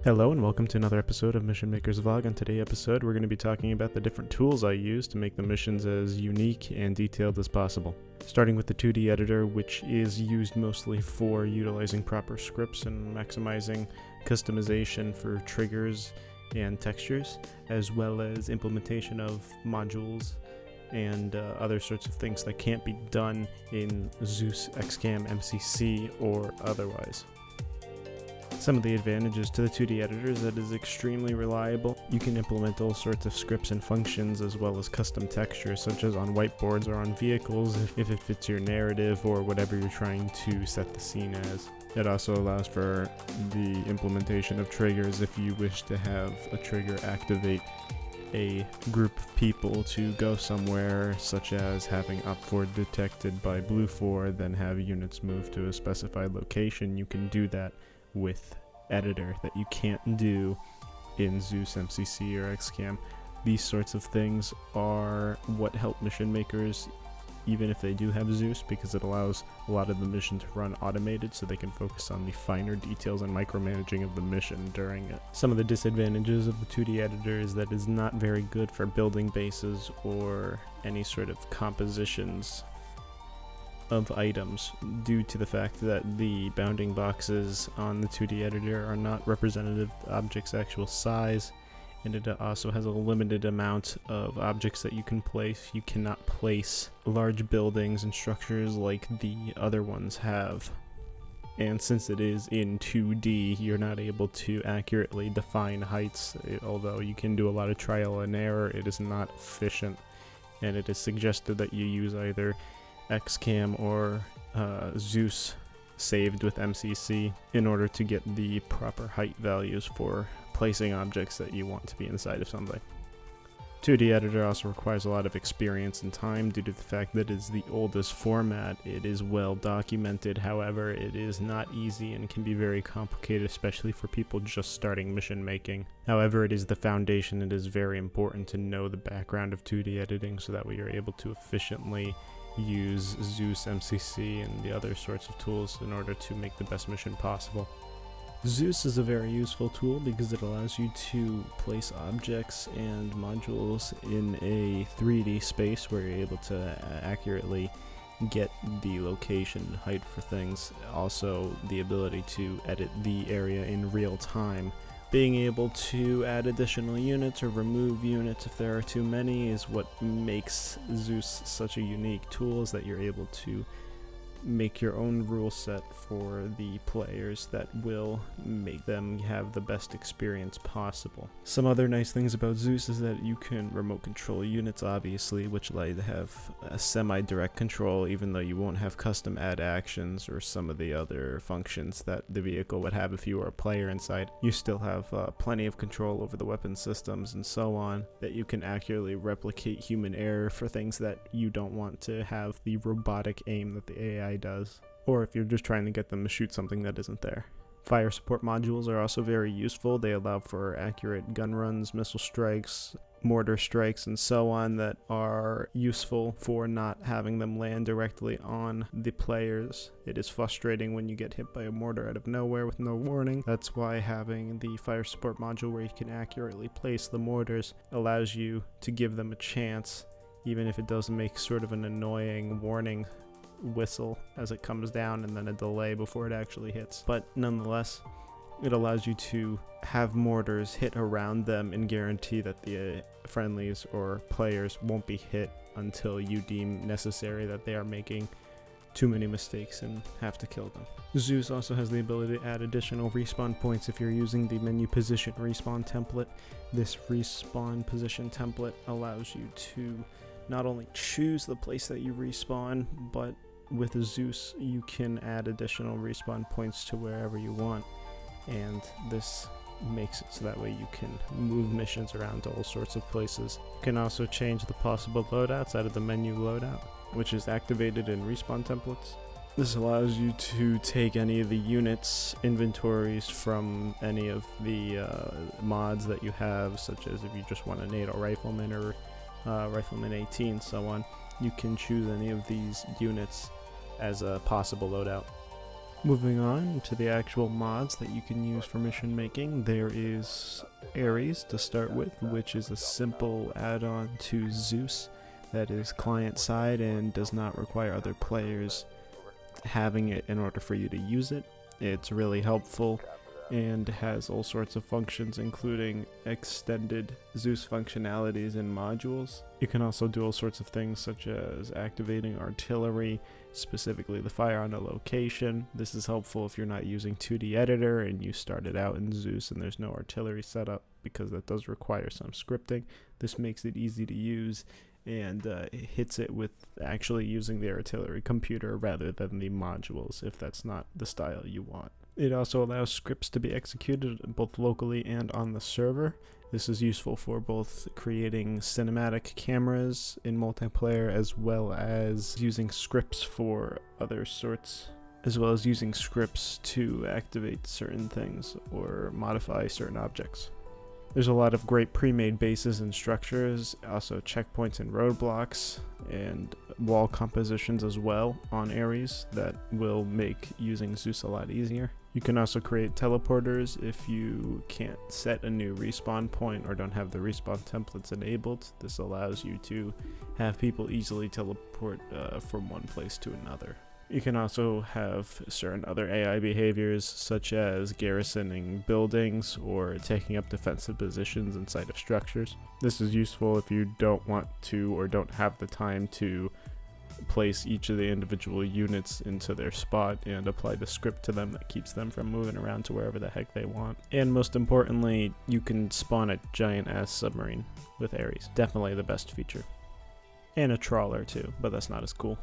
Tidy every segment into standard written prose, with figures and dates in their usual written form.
Hello and welcome to another episode of Mission Maker's Vlog. On today's episode, we're going to be talking about the different tools I use to make the missions as unique and detailed as possible. Starting with the 2D editor, which is used mostly for utilizing proper scripts and maximizing customization for triggers and textures, as well as implementation of modules and other sorts of things that can't be done in Zeus, XCam, MCC, or otherwise. Some of the advantages to the 2D editor is that it is extremely reliable. You can implement all sorts of scripts and functions as well as custom textures such as on whiteboards or on vehicles if it fits your narrative or whatever you're trying to set the scene as. It also allows for the implementation of triggers if you wish to have a trigger activate a group of people to go somewhere, such as having Op4 detected by Blue4, then have units move to a specified location. You can do that with editor that you can't do in Zeus, MCC, or XCam. These sorts of things are what help mission makers, even if they do have Zeus, because it allows a lot of the mission to run automated so they can focus on the finer details and micromanaging of the mission during it. Some of the disadvantages of the 2D editor is that it's not very good for building bases or any sort of compositions of items due to the fact that the bounding boxes on the 2D editor are not representative of the object's actual size, and it also has a limited amount of objects that you can place. You cannot place large buildings and structures like the other ones have. And since it is in 2D, you're not able to accurately define heights. Although you can do a lot of trial and error, it is not efficient, and it is suggested that you use either XCam or Zeus saved with MCC in order to get the proper height values for placing objects that you want to be inside of something. 2D editor also requires a lot of experience and time due to the fact that it is the oldest format. It is well documented, however, it is not easy and can be very complicated, especially for people just starting mission making. However, it is the foundation. It is very important to know the background of 2D editing so that way you're able to efficiently use Zeus, MCC, and the other sorts of tools in order to make the best mission possible. Zeus is a very useful tool because it allows you to place objects and modules in a 3D space where you're able to accurately get the location and height for things. Also, the ability to edit the area in real time. Being able to add additional units or remove units if there are too many is what makes Zeus such a unique tool, is that you're able to make your own rule set for the players that will make them have the best experience possible. Some other nice things about Zeus is that you can remote control units, obviously, which allow you to have a semi-direct control, even though you won't have custom add actions or some of the other functions that the vehicle would have if you were a player inside. You still have plenty of control over the weapon systems and so on, that you can accurately replicate human error for things that you don't want to have the robotic aim that the AI does, or if you're just trying to get them to shoot something that isn't there. Fire support modules are also very useful. They allow for accurate gun runs, missile strikes, mortar strikes, and so on that are useful for not having them land directly on the players. It is frustrating when you get hit by a mortar out of nowhere with no warning. That's why having the fire support module where you can accurately place the mortars allows you to give them a chance, even if it does make sort of an annoying warning whistle as it comes down and then a delay before it actually hits. But nonetheless, it allows you to have mortars hit around them and guarantee that the friendlies or players won't be hit until you deem necessary that they are making too many mistakes and have to kill them. Zeus also has the ability to add additional respawn points if you're using the menu position respawn template. This respawn position template allows you to not only choose the place that you respawn, but with Zeus you can add additional respawn points to wherever you want, and this makes it so that way you can move missions around to all sorts of places. You can also change the possible loadouts out of the menu loadout, which is activated in respawn templates. This allows you to take any of the units inventories from any of the mods that you have, such as if you just want a NATO rifleman or Rifleman 18, so on. You can choose any of these units as a possible loadout. Moving on to the actual mods that you can use for mission making, there is Ares to start with, which is a simple add-on to Zeus that is client-side and does not require other players having it in order for you to use it. It's really helpful and has all sorts of functions, including extended Zeus functionalities and modules. You can also do all sorts of things such as activating artillery, specifically the fire on a location. This is helpful if you're not using 2D editor and you started out in Zeus and there's no artillery setup, because that does require some scripting. This makes it easy to use and it hits it with actually using the artillery computer rather than the modules if that's not the style you want. It also allows scripts to be executed both locally and on the server. This is useful for both creating cinematic cameras in multiplayer as well as using scripts for other sorts, as well as using scripts to activate certain things or modify certain objects. There's a lot of great pre-made bases and structures, also checkpoints and roadblocks, and wall compositions as well on Ares that will make using Zeus a lot easier. You can also create teleporters if you can't set a new respawn point or don't have the respawn templates enabled. This allows you to have people easily teleport from one place to another. You can also have certain other AI behaviors such as garrisoning buildings or taking up defensive positions inside of structures. This is useful if you don't want to or don't have the time to place each of the individual units into their spot and apply the script to them that keeps them from moving around to wherever the heck they want. And most importantly, you can spawn a giant ass submarine with Ares. Definitely the best feature. And a trawler too, but that's not as cool.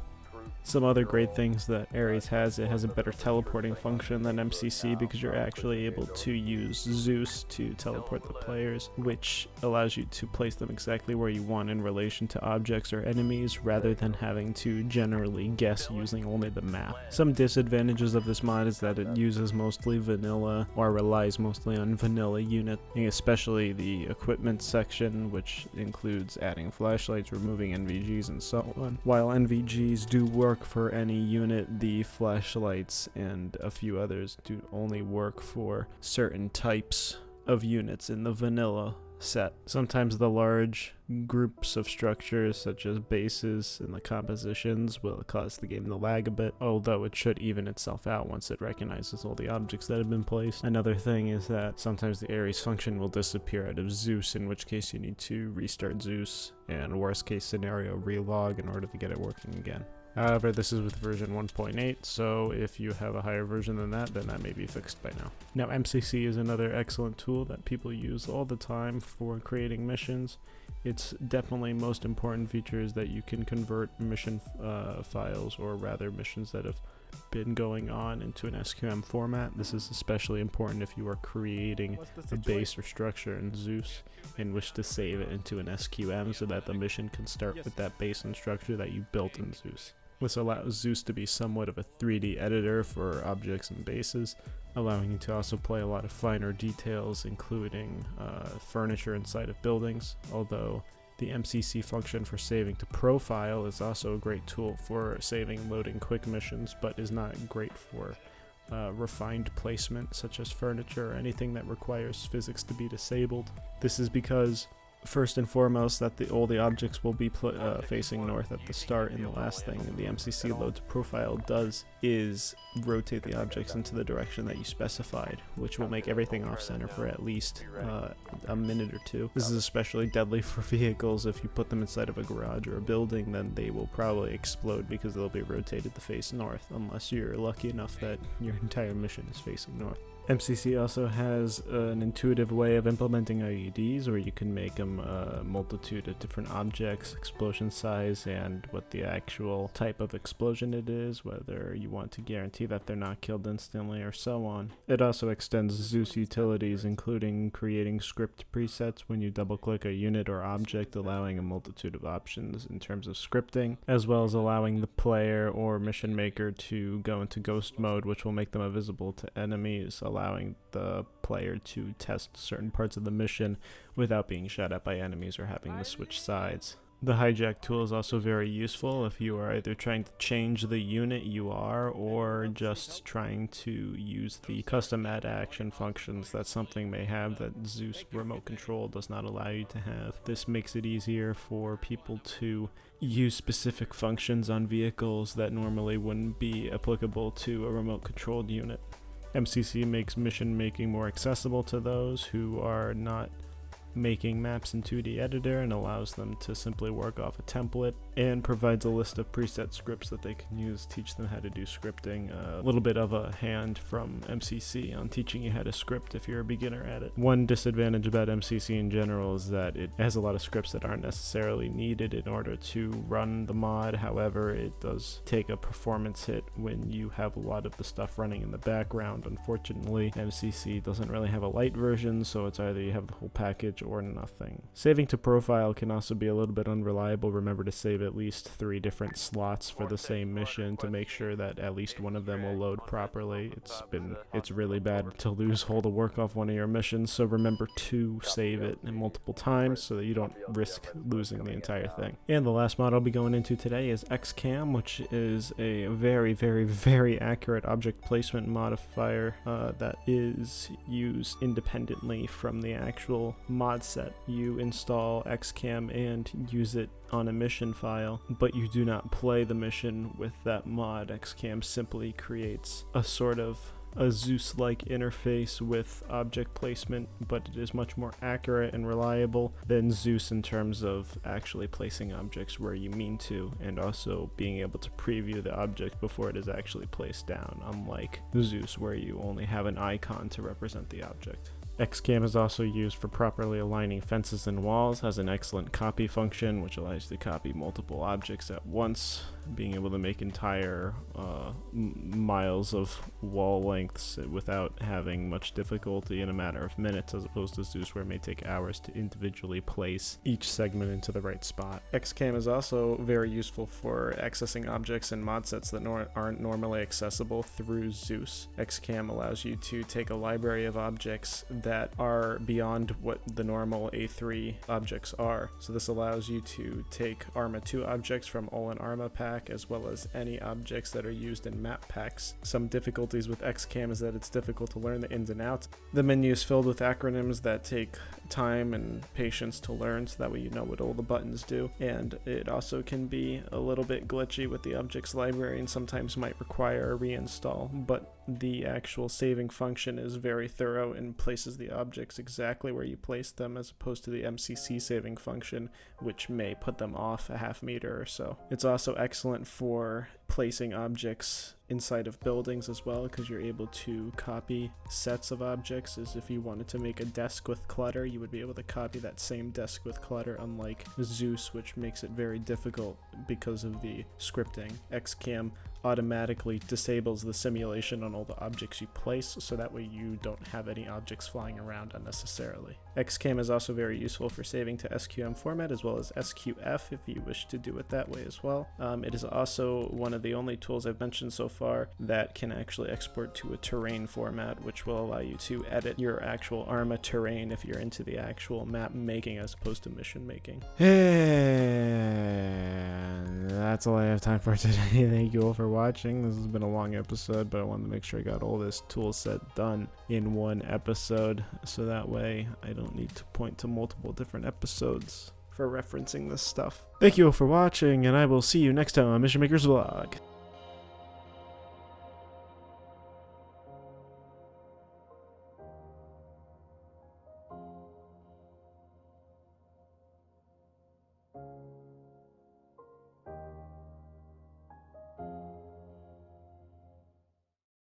Some other great things that Ares has, it has a better teleporting function than MCC because you're actually able to use Zeus to teleport the players, which allows you to place them exactly where you want in relation to objects or enemies rather than having to generally guess using only the map. Some disadvantages of this mod is that it uses mostly vanilla or relies mostly on vanilla unit, especially the equipment section, which includes adding flashlights, removing NVGs, and so on. While NVGs do work for any unit, the flashlights and a few others do only work for certain types of units in the vanilla set. Sometimes the large groups of structures such as bases and the compositions will cause the game to lag a bit, although it should even itself out once it recognizes all the objects that have been placed. Another thing is that sometimes the Ares function will disappear out of Zeus, in which case you need to restart Zeus and worst case scenario relog in order to get it working again. However, this is with version 1.8, so if you have a higher version than that, then that may be fixed by now. Now, MCC is another excellent tool that people use all the time for creating missions. Its definitely most important feature is that you can convert mission files, or rather missions that have been going on, into an XCam format. This is especially important if you are creating a base or structure in Zeus and wish to save it into an XCam so that the mission can start with that base and structure that you built in Zeus. This allows Zeus to be somewhat of a 3D editor for objects and bases, allowing you to also play a lot of finer details, including furniture inside of buildings, although the MCC function for saving to profile is also a great tool for saving and loading quick missions, but is not great for refined placement such as furniture or anything that requires physics to be disabled. This is because first and foremost that all the objects will be facing north at the start, and the last thing the MCC load to profile does is rotate the objects into the direction that you specified, which will make everything off center for at least a minute or two. This is especially deadly for vehicles. If you put them inside of a garage or a building, then they will probably explode because they'll be rotated to face north, unless you're lucky enough that your entire mission is facing north. MCC also has an intuitive way of implementing IEDs, where you can make them a multitude of different objects, explosion size, and what the actual type of explosion it is, whether you want to guarantee that they're not killed instantly or so on. It also extends Zeus utilities, including creating script presets when you double click a unit or object, allowing a multitude of options in terms of scripting, as well as allowing the player or mission maker to go into ghost mode, which will make them invisible to enemies, allowing the player to test certain parts of the mission without being shot at by enemies or having to switch sides. The hijack tool is also very useful if you are either trying to change the unit you are or just trying to use the custom add action functions that something may have that Zeus remote control does not allow you to have. This makes it easier for people to use specific functions on vehicles that normally wouldn't be applicable to a remote controlled unit. MCC makes mission making more accessible to those who are not making maps in 2D editor and allows them to simply work off a template, and provides a list of preset scripts that they can use, teach them how to do scripting. A little bit of a hand from MCC on teaching you how to script if you're a beginner at it. One disadvantage about MCC in general is that it has a lot of scripts that aren't necessarily needed in order to run the mod. However, it does take a performance hit when you have a lot of the stuff running in the background. Unfortunately, MCC doesn't really have a light version, so it's either you have the whole package or nothing. Saving to profile can also be a little bit unreliable. Remember to save at least 3 different slots for the same mission to make sure that at least one of them will load properly. It's really bad to lose hold of work off one of your missions, so remember to save it multiple times so that you don't risk losing the entire thing. And the last mod I'll be going into today is XCam, which is a very, very, very accurate object placement modifier that is used independently from the actual mod set. You install XCam and use it on a mission file, but you do not play the mission with that mod. XCam simply creates a sort of a Zeus-like interface with object placement, but it is much more accurate and reliable than Zeus in terms of actually placing objects where you mean to, and also being able to preview the object before it is actually placed down, unlike Zeus where you only have an icon to represent the object. XCam is also used for properly aligning fences and walls, has an excellent copy function which allows you to copy multiple objects at once, being able to make entire miles of wall lengths without having much difficulty in a matter of minutes, as opposed to Zeus where it may take hours to individually place each segment into the right spot. XCam is also very useful for accessing objects and mod sets that aren't normally accessible through Zeus. XCam allows you to take a library of objects that are beyond what the normal A3 objects are. So this allows you to take Arma 2 objects from Olin Arma pack, as well as any objects that are used in map packs. Some difficulties with XCam is that it's difficult to learn the ins and outs. The menu is filled with acronyms that take time and patience to learn, so that way you know what all the buttons do. And it also can be a little bit glitchy with the objects library and sometimes might require a reinstall, but the actual saving function is very thorough and places the objects exactly where you place them, as opposed to the MCC saving function, which may put them off a half meter or so. It's also excellent for placing objects inside of buildings as well, because you're able to copy sets of objects. As if you wanted to make a desk with clutter, you would be able to copy that same desk with clutter, unlike Zeus, which makes it very difficult because of the scripting. XCam automatically disables the simulation on all the objects you place, so that way you don't have any objects flying around unnecessarily. XCam is also very useful for saving to SQM format, as well as SQF if you wish to do it that way as well. It is also one of the only tools I've mentioned so far that can actually export to a terrain format, which will allow you to edit your actual Arma terrain if you're into the actual map making as opposed to mission making. And that's all I have time for today. Thank you all for watching. This has been a long episode, but I wanted to make sure I got all this tool set done in one episode, so that way I don't need to point to multiple different episodes for referencing this stuff. Thank you all for watching, and I will see you next time on Mission Maker's Vlog.